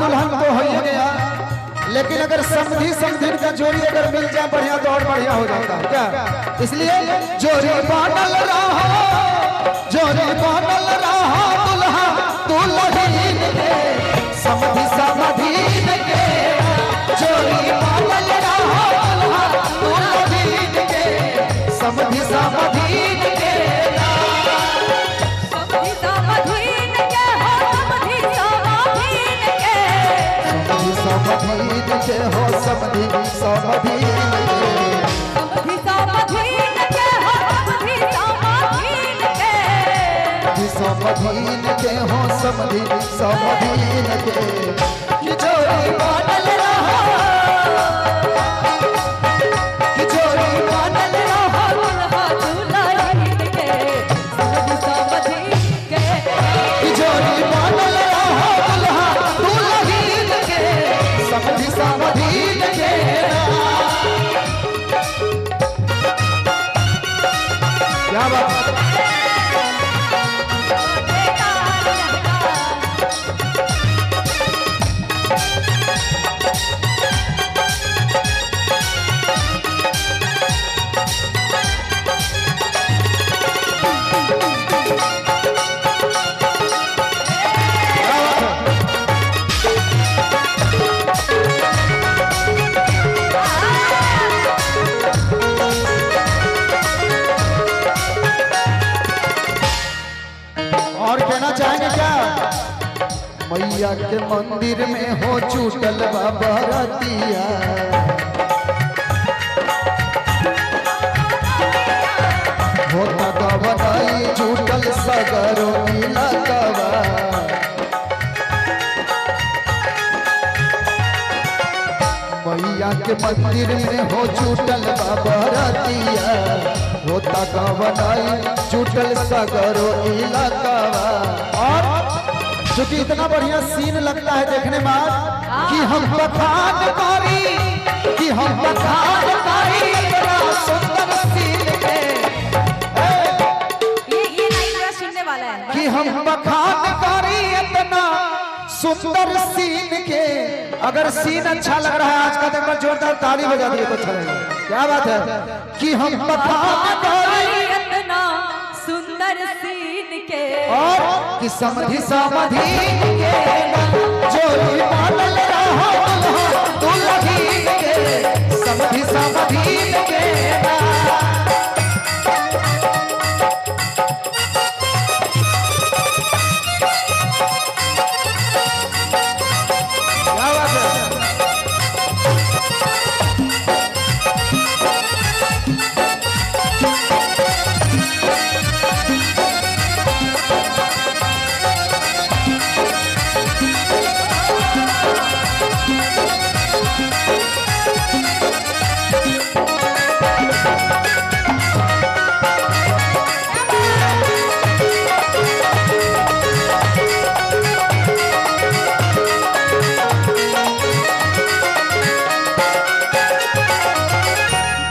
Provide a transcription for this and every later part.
दुल्हन तो हो ही गया, लेकिन अगर समधी समधी का जोड़ी अगर मिल जाए बढ़िया तो और बढ़िया हो जाता है क्या। इसलिए जोड़ी बनल रहा, जोड़ी बनल रहा दुल्हा दुल्हन के, समधी समधीन के, जोड़ी बनल रहा दुल्हा दुल्हन के, समधी समधीन के, समधी समधीन के हो, समधी समधीन के, समधी समधीन के हो, समधी समधीन के, समधी समधीन के हो, समधी समधीन के, समधीन के हो, समधी समधीन के, कि जोड़ी बनल रहा, कि जोड़ी बनल रहा दुल्हा दुल्हन के, समधी समधीन के, कि जोड़ी बनल रहा दुल्हा दुल्हन के, समधी समधीन के। क्या बात है? और कहना चाहेंगे क्या? मैया के मंदिर में हो चूटल बाबा रतिया, होता गवनाई चूटल सगरो इलाकवा, मैया के मंदिर में हो चूटल बाबा रतिया, होता गवनाई चूटल सगरो इलाकवा। और क्योंकि इतना बढ़िया सीन लगता है देखने में कि हम बखान करी, कि हम बखान करी इतना सुंदर सीन के, ये लाइन बड़ा सुनने वाला है कि हम बखान करी इतना सुंदर सीन के। अगर सीन अच्छा लग रहा है आज का, तो एक बार जोरदार ताली बजा दिए तो अच्छा लगेगा। क्या बात है? कि हम बखान करी इतना सुंदर सीन के, और कि समधी समधीन के, जोड़ी बनल रहा दुल्हा दुल्हन के, समधी समधीन के। क्या बात है?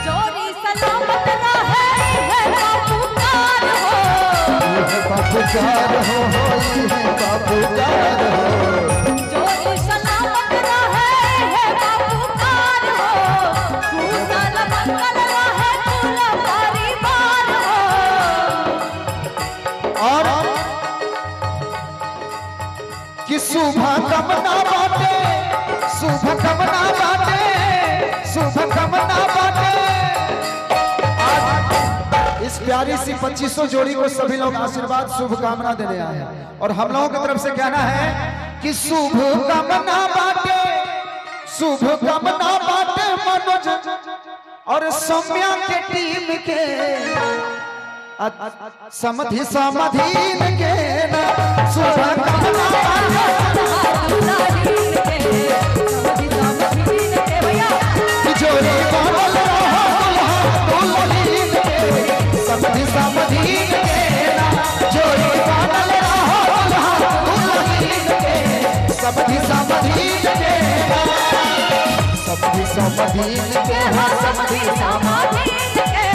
जोड़ी सलामत रहे है बाबूकार हो, बाबूकार हो, ये है बाबूकार हो, जोड़ी सलामत रहे है बाबूकार हो, कुशल मंगल रहे कुल परिवार हो। और कि शुभ कामना बाटे, शुभ कामना बाटे, शुभ कामना बाटे। आज इस प्यारी सी 2500 जोड़ी को सभी लोग आशीर्वाद शुभ कामना देने आए हैं, और हम लोगों की तरफ से कहना है कि शुभ कामना बाटे, शुभ कामना बाटे मनोज और सौम्या के टीम के, समधी समधीन के ना, शुभ कामना कि जोड़ी बनल रहा दुल्हा दुल्हन के, समधी समधीन के ना, जोड़ी बनल रहा दुल्हा दुल्हन के, समधी समधीन के ना, समधी समधीन के, हाँ समधी समधीन के,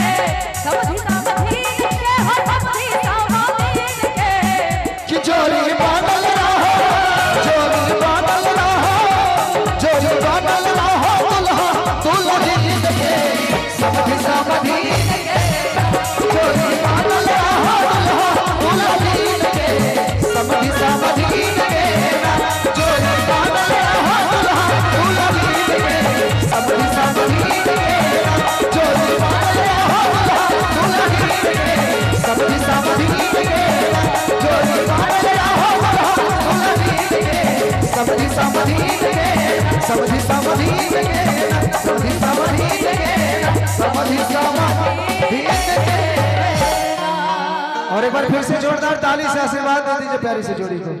समधी समधीन के, हो समधी समधीन के, कि जोड़ी बनल रहा, जोड़ी बनल रहा समधी जोड़ी बांधल रहो दुल्हा दुल्हन के समधी समधी के जोड़ी बांधल रहो दुल्हा दुल्हन के समधी समधी के जोड़ी बांधल रहो दुल्हा दुल्हन के समधी समधी के जोड़ी बांधल रहो दुल्हा दुल्हन के समधी समधी के समधी समधी के समधी समधी के समधी समधी के। और एक बार फिर से जोरदार ताली से आशीर्वाद दे दीजिए प्यारी से जोड़ी को।